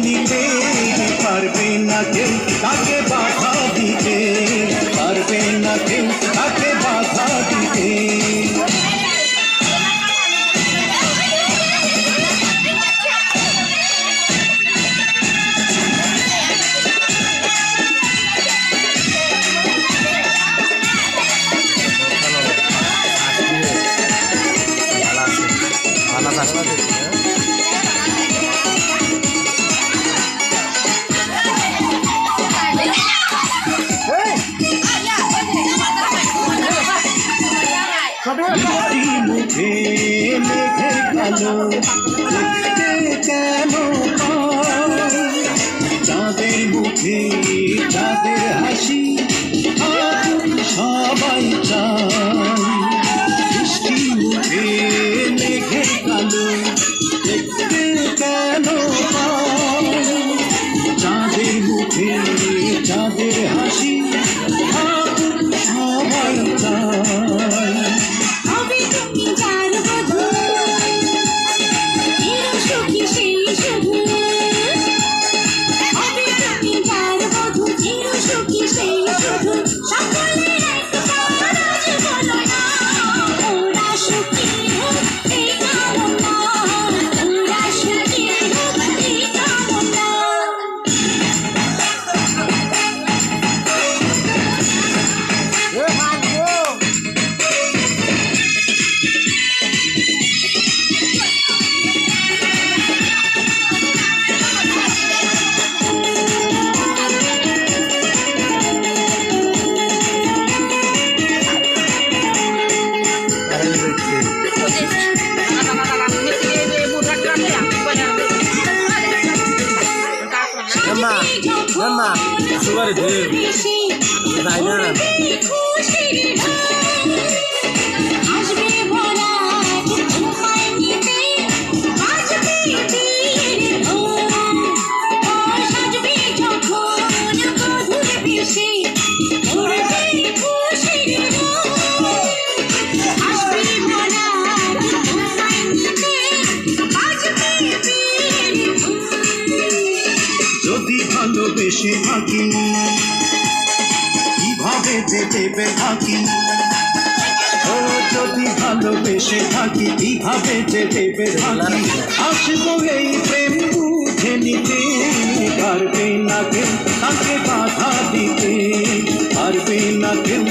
নিতে, পারবে না কেউ তাকে বাধা দিতে, পারবে না কেউ তাকে বাধা দিতে। বৃষ্টি মুখে মেঘের কালো দেখতে কেন পাই, চাঁদের মুখে চাঁদের হাসি সবাই চায়। বৃষ্টি মুখে মেঘের কালো দেখতে কেন পাই, চাঁদের মুখে চাঁদের হাসি সবাই চায়। Mama, suara dia. Tanya. যদি ভালোবেসে থাকি কিভাবে যে দেবে থাকি, ও যদি ভালোবেসে থাকি কিভাবে যে দেবে থাকি, আসবো এই প্রেম বুঝে নিতে, পারবে না কেউ তাকে বাধা দিতে, পারবে না কেউ